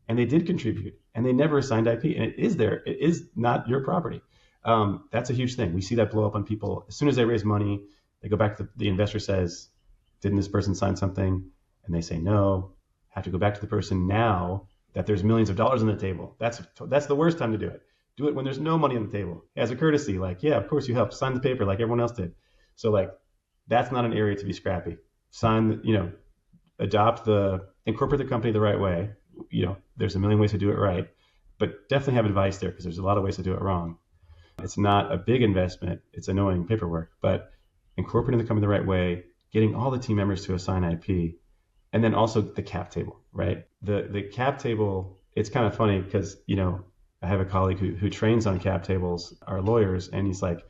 and they did contribute, and they never assigned IP, and it is there. It is not your property. That's a huge thing. We see that blow up on people. As soon as they raise money, they go back to the investor says, didn't this person sign something? And they say no. Have to go back to the person now that there's millions of dollars on the table. That's the worst time to do it. Do it when there's no money on the table as a courtesy. Like, yeah, of course you helped. Sign the paper like everyone else did. So like, that's not an area to be scrappy. incorporate the company the right way. There's a million ways to do it right, but definitely have advice there because there's a lot of ways to do it wrong. It's not a big investment. It's annoying paperwork, but incorporating the company the right way, getting all the team members to assign IP, and then also the cap table, right? The cap table, it's kind of funny because, I have a colleague who trains on cap tables, our lawyers, and he's like,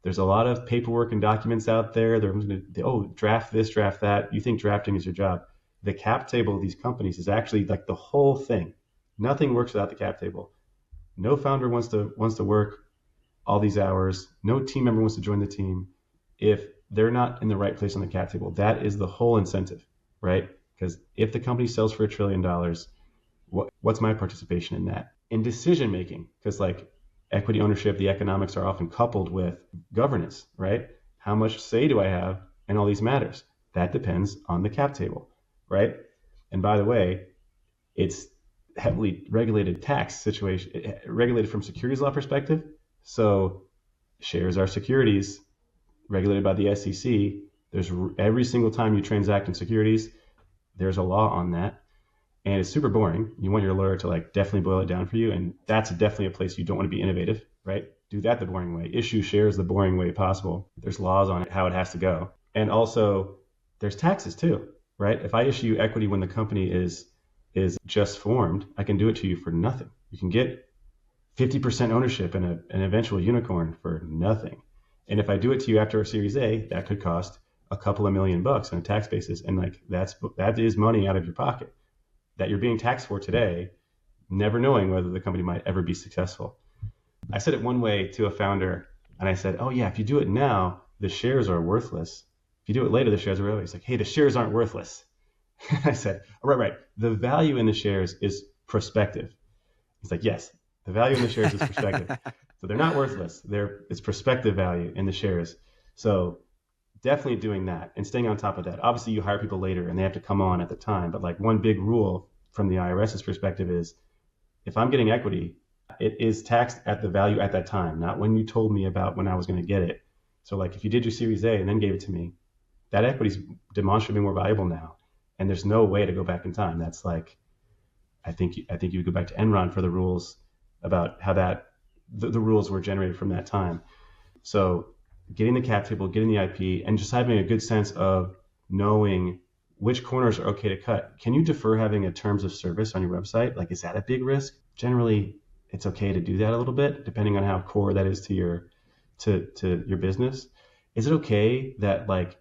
there's a lot of paperwork and documents out there. They're going to, draft this, draft that. You think drafting is your job. The cap table of these companies is actually like the whole thing. Nothing works without the cap table. No founder wants to work all these hours. No team member wants to join the team if they're not in the right place on the cap table. That is the whole incentive, right? Because if the company sells for $1 trillion, what's my participation in that? In decision making, because like equity ownership, the economics are often coupled with governance, right? How much say do I have in all these matters? That depends on the cap table, right? And by the way, it's heavily regulated tax situation, regulated from securities law perspective. So shares are securities regulated by the SEC. There's every single time you transact in securities, there's a law on that. And it's super boring. You want your lawyer to like definitely boil it down for you. And that's definitely a place you don't want to be innovative, right? Do that the boring way. Issue shares the boring way possible. There's laws on it, how it has to go. And also there's taxes too, right? If I issue equity when the company is just formed, I can do it to you for nothing. You can get 50% ownership in an eventual unicorn for nothing. And if I do it to you after a Series A, that could cost a couple of $1 million on a tax basis. And like that is money out of your pocket that you're being taxed for today, never knowing whether the company might ever be successful. I said it one way to a founder, and I said, oh yeah, if you do it now, the shares are worthless. If you do it later, the shares are worthless. He's like, hey, the shares aren't worthless. I said, oh, right. The value in the shares is prospective. He's like, yes, the value in the shares is prospective. So they're not worthless. It's prospective value in the shares. So definitely doing that and staying on top of that. Obviously, you hire people later and they have to come on at the time. But like one big rule from the IRS's perspective is if I'm getting equity, it is taxed at the value at that time, not when you told me about when I was going to get it. So like if you did your Series A and then gave it to me, that equity is demonstrably more valuable now. And there's no way to go back in time. That's like, I think you would go back to Enron for the rules about how the rules were generated from that time. So getting the cap table, getting the IP, and just having a good sense of knowing which corners are okay to cut. Can you defer having a terms of service on your website? Like, is that a big risk? Generally, it's okay to do that a little bit, depending on how core that is to your business. Is it okay that like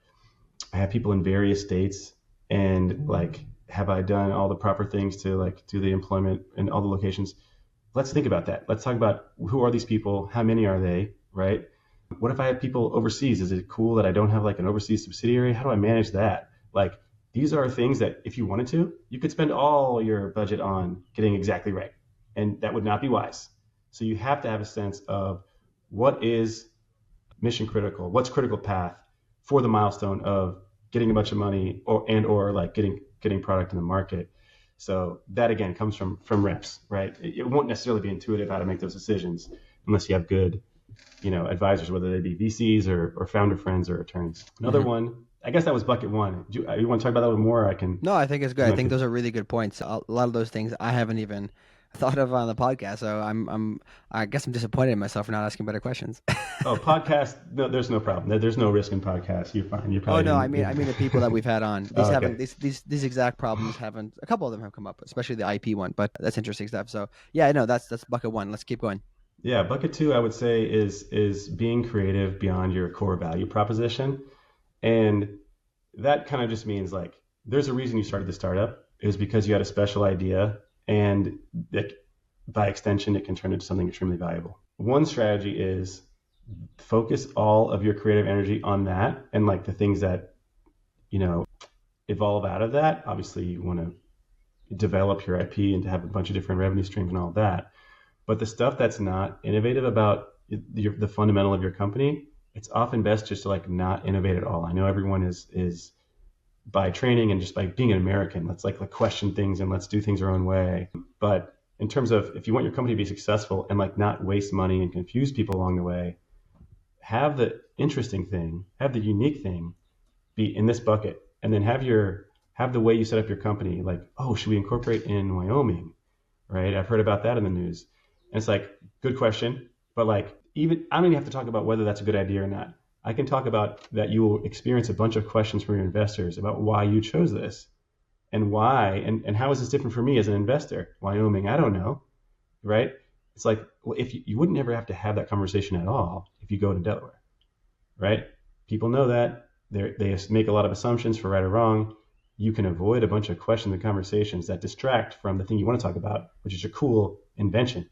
I have people in various states and like have I done all the proper things to like do the employment in all the locations? Let's think about that. Let's talk about who are these people? How many are they? Right? What if I have people overseas? Is it cool that I don't have like an overseas subsidiary? How do I manage that? Like these are things that if you wanted to, you could spend all your budget on getting exactly right. And that would not be wise. So you have to have a sense of what is mission critical, what's critical path for the milestone of getting a bunch of money or like getting product in the market. So that again comes from reps, right? It won't necessarily be intuitive how to make those decisions unless you have good advisors, whether they be VCs or founder friends or attorneys. Another one, I guess that was bucket one. You want to talk about that a little more? I can. No, I think it's good. I think those are really good points. A lot of those things I haven't even thought of on the podcast. So I guess I'm disappointed in myself for not asking better questions. Oh, podcast? No, there's no problem. There's no risk in podcasts. You're fine. You're probably. Oh no, I mean the people that we've had on. These haven't these exact problems haven't. A couple of them have come up, especially the IP one. But that's interesting stuff. So yeah, no, that's bucket one. Let's keep going. Yeah, bucket two, I would say is being creative beyond your core value proposition, and that kind of just means like there's a reason you started the startup. It was because you had a special idea, and that by extension, it can turn into something extremely valuable. One strategy is focus all of your creative energy on that, and like the things that evolve out of that. Obviously, you want to develop your IP and to have a bunch of different revenue streams and all that. But the stuff that's not innovative about the fundamental of your company, it's often best just to like not innovate at all. I know everyone is by training and just by being an American, let's like question things and let's do things our own way. But in terms of if you want your company to be successful and like not waste money and confuse people along the way, have the interesting thing, have the unique thing be in this bucket, and then have your have the way you set up your company, like, oh, should we incorporate in Wyoming? Right? I've heard about that in the news. And it's like, good question. But like, even I don't even have to talk about whether that's a good idea or not. I can talk about that you will experience a bunch of questions from your investors about why you chose this and why, and how is this different for me as an investor? Wyoming, I don't know. Right? It's like, well, if you wouldn't ever have to have that conversation at all if you go to Delaware. Right? People know that. They make a lot of assumptions for right or wrong. You can avoid a bunch of questions and conversations that distract from the thing you want to talk about, which is your cool invention,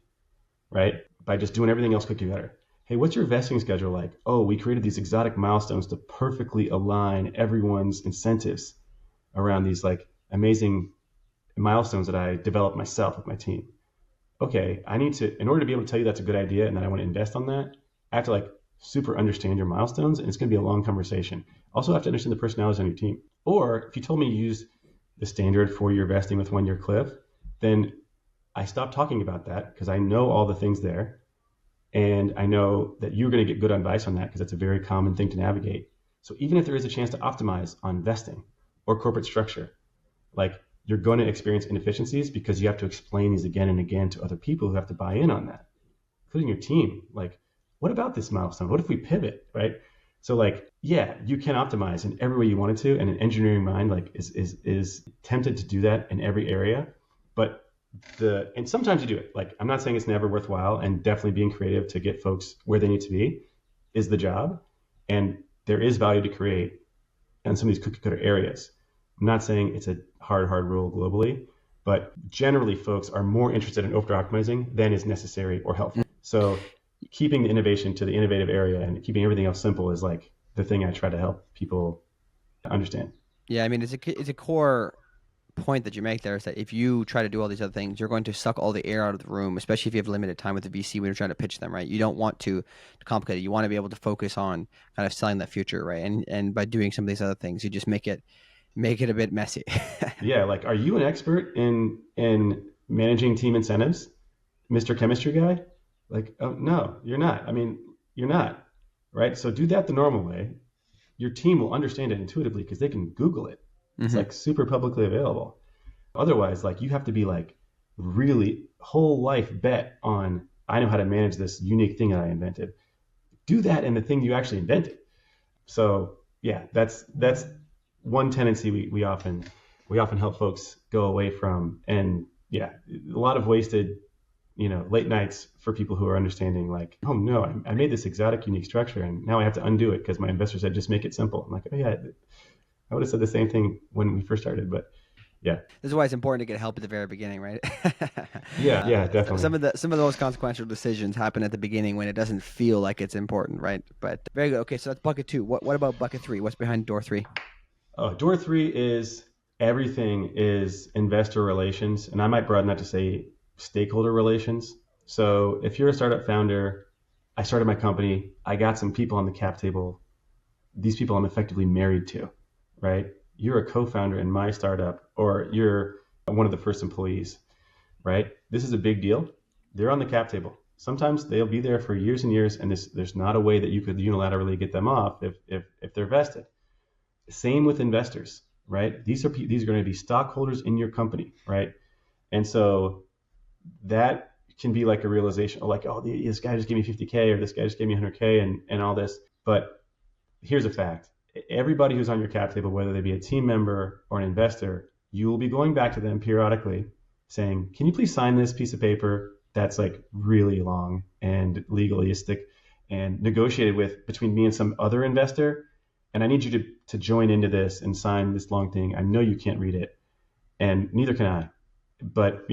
right? By just doing everything else cookie cutter. Hey, what's your vesting schedule like? Oh, we created these exotic milestones to perfectly align everyone's incentives around these like amazing milestones that I developed myself with my team. Okay, I need to, in order to be able to tell you that's a good idea and that I want to invest on that, I have to like super understand your milestones, and it's going to be a long conversation. Also have to understand the personalities on your team. Or if you told me to use the standard 4-year vesting with 1-year cliff, then I stopped talking about that because I know all the things there. And I know that you're going to get good advice on that because that's a very common thing to navigate. So even if there is a chance to optimize on vesting or corporate structure, like you're going to experience inefficiencies because you have to explain these again and again to other people who have to buy in on that, including your team. Like, what about this milestone? What if we pivot, right? So like, yeah, you can optimize in every way you wanted to, and an engineering mind like is tempted to do that in every area. But and sometimes you do it. Like, I'm not saying it's never worthwhile, and definitely being creative to get folks where they need to be is the job. And there is value to create in some of these cookie cutter areas. I'm not saying it's a hard rule globally, but generally folks are more interested in over optimizing than is necessary or helpful. So keeping the innovation to the innovative area and keeping everything else simple is like the thing I try to help people understand. Yeah, I mean, it's a core point that you make there, is that if you try to do all these other things, you're going to suck all the air out of the room, especially if you have limited time with the VC when you're trying to pitch them, right? You don't want to complicate it. You want to be able to focus on kind of selling that future, right? And by doing some of these other things, you just make it a bit messy. Yeah, like, are you an expert in managing team incentives, Mr. Chemistry guy? Like, oh, no, you're not. I mean, you're not, right? So do that the normal way. Your team will understand it intuitively because they can Google it. It's like super publicly available. Otherwise, like, you have to be like really whole life bet on, I know how to manage this unique thing that I invented. Do that in the thing you actually invented. So yeah, that's one tendency we often help folks go away from. And yeah, a lot of wasted, late nights for people who are understanding like, oh no, I made this exotic, unique structure and now I have to undo it because my investor said just make it simple. I'm like, oh yeah, I would have said the same thing when we first started, but yeah. This is why it's important to get help at the very beginning, right? Yeah, definitely. Some of the most consequential decisions happen at the beginning when it doesn't feel like it's important, right? But very good. Okay, so that's bucket 2. What about bucket 3? What's behind door 3? Door 3 is everything is investor relations, and I might broaden that to say stakeholder relations. So if you're a startup founder, I started my company, I got some people on the cap table. These people I'm effectively married to, right? You're a co-founder in my startup, or you're one of the first employees, right? This is a big deal. They're on the cap table. Sometimes they'll be there for years and years, and there's not a way that you could unilaterally get them off if they're vested. Same with investors, right? These are going to be stockholders in your company, right? And so that can be like a realization, like, oh, this guy just gave me 50K, or this guy just gave me 100K, and all this. But here's a fact. Everybody who's on your cap table, whether they be a team member or an investor, you will be going back to them periodically saying, can you please sign this piece of paper that's like really long and legalistic and negotiated with between me and some other investor? And I need you to join into this and sign this long thing. I know you can't read it, and neither can I. But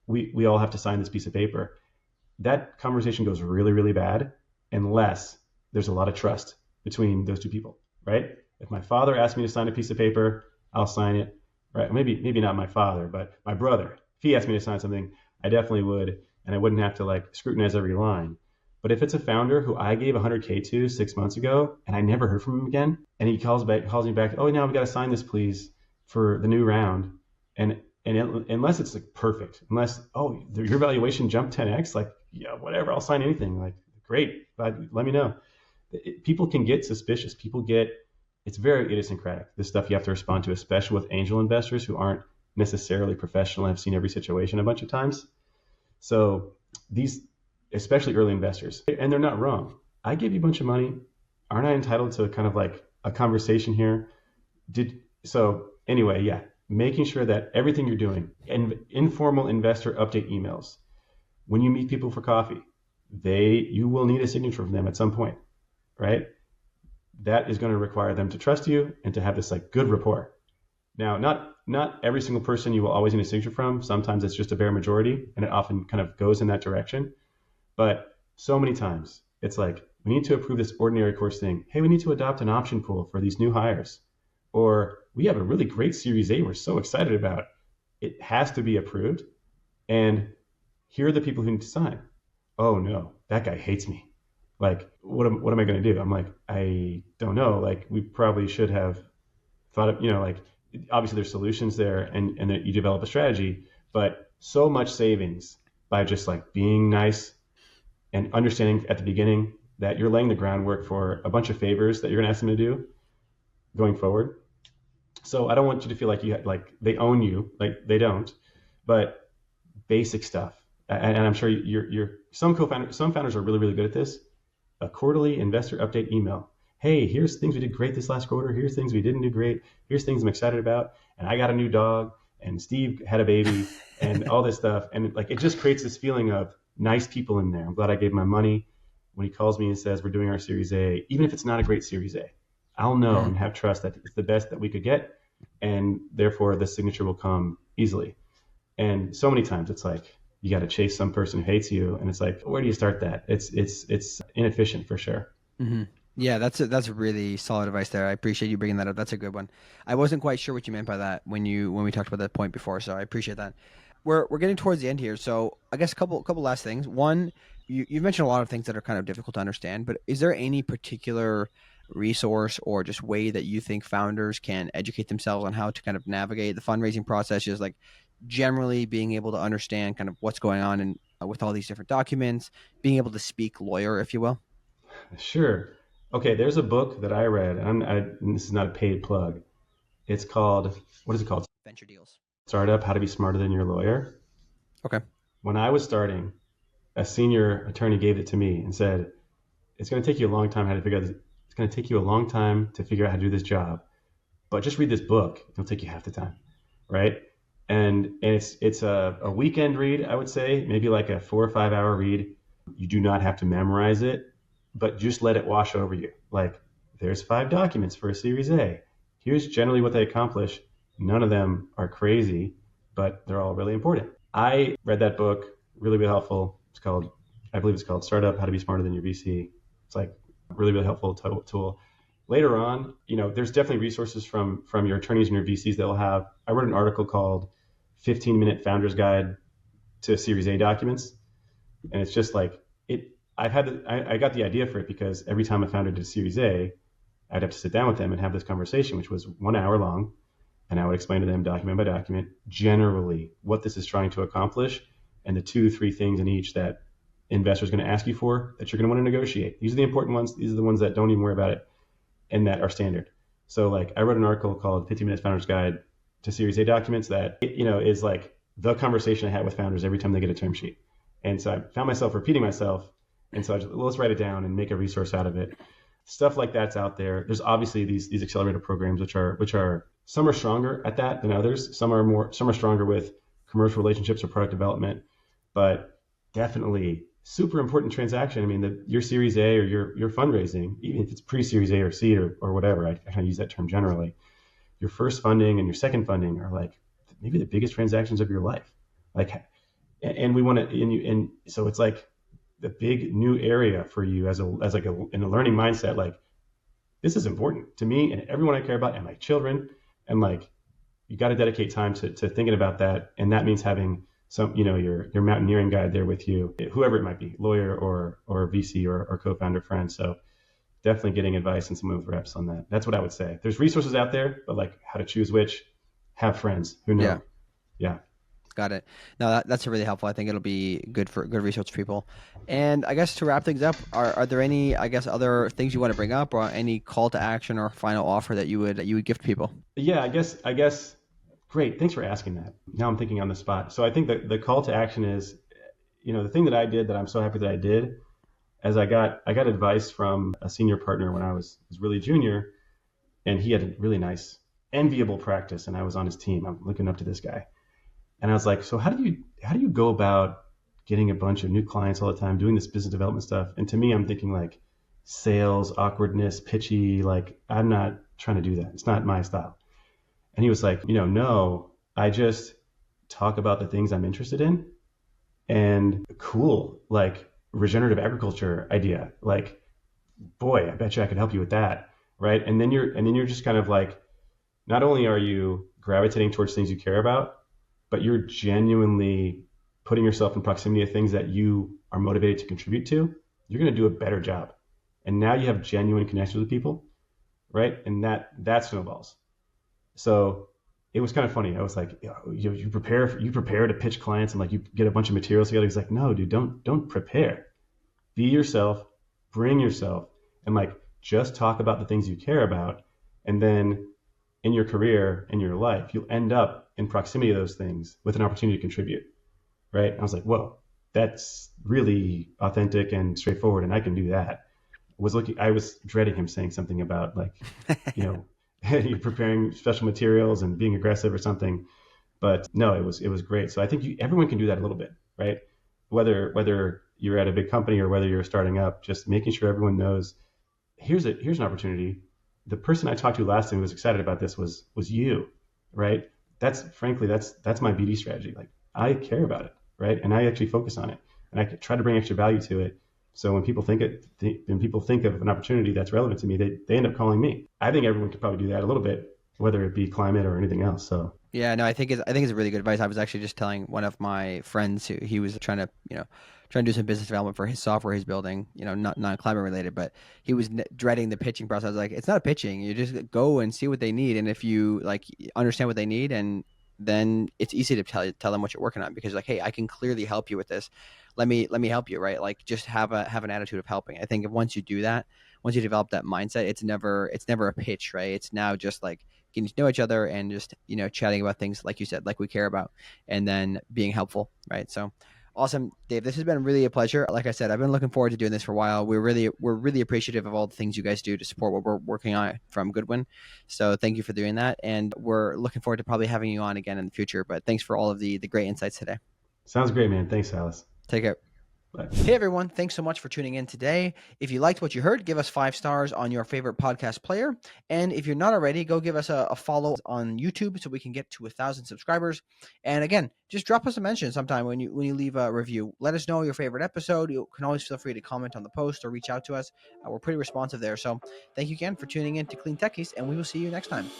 we all have to sign this piece of paper. That conversation goes really, really bad unless there's a lot of trust between those two people, right? If my father asked me to sign a piece of paper, I'll sign it, right? Maybe not my father, but my brother. If he asked me to sign something, I definitely would, and I wouldn't have to like scrutinize every line. But if it's a founder who I gave 100K to 6 months ago and I never heard from him again, and he calls me back, oh, now we got to sign this, please, for the new round. And unless it's like perfect, unless, oh, your valuation jumped 10x, like, yeah, whatever, I'll sign anything. Like, great, but let me know. People can get suspicious. People get it's very idiosyncratic. This stuff you have to respond to, especially with angel investors who aren't necessarily professional and have seen every situation a bunch of times. So these, especially early investors, and they're not wrong. I gave you a bunch of money. Aren't I entitled to kind of like a conversation here? Anyway, yeah, making sure that everything you're doing, and informal investor update emails, when you meet people for coffee, you will need a signature from them at some point, right? That is going to require them to trust you and to have this like good rapport. Now, not every single person you will always need a signature from. Sometimes it's just a bare majority, and it often kind of goes in that direction. But so many times, it's like, we need to approve this ordinary course thing. Hey, we need to adopt an option pool for these new hires. Or we have a really great Series A we're so excited about. It has to be approved. And here are the people who need to sign. Oh no, that guy hates me. Like, what am I going to do? I'm like, I don't know. Like, we probably should have thought of, like, obviously there's solutions there, and that you develop a strategy, but so much savings by just like being nice and understanding at the beginning that you're laying the groundwork for a bunch of favors that you're going to ask them to do going forward. So I don't want you to feel like they own you, like they don't, but basic stuff. And I'm sure some founders are really, really good at this. A quarterly investor update email. Hey, here's things we did great this last quarter. Here's things we didn't do great. Here's things I'm excited about. And I got a new dog, and Steve had a baby, and all this stuff. And like, it just creates this feeling of nice people in there. I'm glad I gave my money. When he calls me and says we're doing our Series A, even if it's not a great Series A, I'll know and have trust that it's the best that we could get, and therefore the signature will come easily. And so many times it's like, you got to chase some person who hates you, and it's like, where do you start that? It's inefficient for sure. Mm-hmm. Yeah, that's really solid advice there. I appreciate you bringing that up. That's a good one. I wasn't quite sure what you meant by that when we talked about that point before, so I appreciate that. We're getting towards the end here, so I guess a couple last things. One, you've mentioned a lot of things that are kind of difficult to understand, but is there any particular resource or just way that you think founders can educate themselves on how to kind of navigate the fundraising process, just like generally being able to understand kind of what's going on and with all these different documents, being able to speak lawyer, if you will? Sure. Okay, there's a book that I read, and this is not a paid plug. It's called, what is it called? Venture Deals. Startup, How to Be Smarter Than Your Lawyer. Okay. When I was starting, a senior attorney gave it to me and said, it's going to take you a long time to figure out how to do this job, but just read this book. It'll take you half the time, right? And it's a weekend read, I would say, maybe like a 4 or 5 hour read. You do not have to memorize it, but just let it wash over you. Like, there's 5 documents for a Series A. Here's generally what they accomplish. None of them are crazy, but they're all really important. I read that book, really, really helpful. I believe it's called Startup, How to Be Smarter Than Your VC. It's like a really, really helpful tool. Later on, there's definitely resources from your attorneys and your VCs that will have. I wrote an article called 15-Minute Founder's Guide to Series A Documents. And it's just like, I got the idea for it because every time a founder did a Series A, I'd have to sit down with them and have this conversation, which was 1 hour long. And I would explain to them document by document, generally what this is trying to accomplish and the 2-3 things in each that investors are going to ask you for that you're going to want to negotiate. These are the important ones. These are the ones that don't even worry about it and that are standard. So like, I wrote an article called 15 Minutes Founder's Guide to Series A Documents that, is like the conversation I had with founders every time they get a term sheet. And so I found myself repeating myself. And so let's write it down and make a resource out of it. Stuff like that's out there. There's obviously these accelerator programs, which are some are stronger at that than others. Some are stronger with commercial relationships or product development, but definitely super important transaction. I mean, your Series A or your fundraising, even if it's pre-Series A or seed or whatever, I kind of use that term generally. Your first funding and your second funding are like maybe the biggest transactions of your life. Like, and we want to, and so it's like the big new area for you in a learning mindset. Like, this is important to me and everyone I care about and my children. And like, you got to dedicate time to thinking about that. And that means having some, your mountaineering guide there with you, whoever it might be, lawyer or VC or co-founder friend. So definitely getting advice and someone with reps on that. That's what I would say. There's resources out there, but like how to choose which, have friends who know. Yeah. Got it. No, that's really helpful. I think it'll be good research for people. And I guess to wrap things up, are there any, I guess, other things you want to bring up, or any call to action or final offer that you would give to people? Yeah, I guess. Great. Thanks for asking that. Now I'm thinking on the spot. So I think that the call to action is, the thing that I did that I'm so happy that I did, as I got advice from a senior partner when I was really junior, and he had a really nice, enviable practice, and I was on his team. I'm looking up to this guy, and I was like, so how do you go about getting a bunch of new clients all the time, doing this business development stuff? And to me, I'm thinking like sales, awkwardness, pitchy. Like, I'm not trying to do that. It's not my style. And he was like, no, I just talk about the things I'm interested in. And cool, like regenerative agriculture idea. Like, boy, I bet you I could help you with that, right? And then you're just kind of like, not only are you gravitating towards things you care about, but you're genuinely putting yourself in proximity of things that you are motivated to contribute to. You're going to do a better job. And now you have genuine connections with people, right? And that snowballs. So it was kind of funny. I was like, you prepare to pitch clients, and like you get a bunch of materials together. He's like, no, dude, don't prepare. Be yourself, bring yourself, and like just talk about the things you care about. And then in your career, in your life, you'll end up in proximity to those things with an opportunity to contribute. Right? And I was like, whoa, that's really authentic and straightforward, and I can do that. I was dreading him saying something about like, preparing special materials and being aggressive or something. But no, it was great. So I think everyone can do that a little bit, right? Whether you're at a big company or whether you're starting up, just making sure everyone knows here's an opportunity. The person I talked to last time who was excited about this was you, right? That's my BD strategy. Like, I care about it, right? And I actually focus on it, and I try to bring extra value to it. So when people think of an opportunity that's relevant to me, they end up calling me. I think everyone could probably do that a little bit, whether it be climate or anything else. So yeah, no, I think it's really good advice. I was actually just telling one of my friends who he was trying to do some business development for his software he's building, not climate related, but he was dreading the pitching process. I was like, it's not a pitching. You just go and see what they need, and if you like understand what they need, and then it's easy to tell them what you're working on, because like, hey, I can clearly help you with this. Let me help you, right? Like, just have an attitude of helping. I think once you do that, once you develop that mindset, it's never a pitch, right? It's now just like getting to know each other and just chatting about things like you said, like we care about, and then being helpful, right? So awesome, Dave. This has been really a pleasure. Like I said, I've been looking forward to doing this for a while. We're really appreciative of all the things you guys do to support what we're working on from Goodwin. So thank you for doing that, and we're looking forward to probably having you on again in the future. But thanks for all of the great insights today. Sounds great, man. Thanks, Alice. Take care. Bye. Hey everyone, thanks so much for tuning in today. If you liked what you heard, give us 5 stars on your favorite podcast player. And if you're not already, go give us a follow on YouTube so we can get to 1,000 subscribers. And again, just drop us a mention sometime when you leave a review. Let us know your favorite episode. You can always feel free to comment on the post or reach out to us. We're pretty responsive there. So thank you again for tuning in to CleanTechies, and we will see you next time.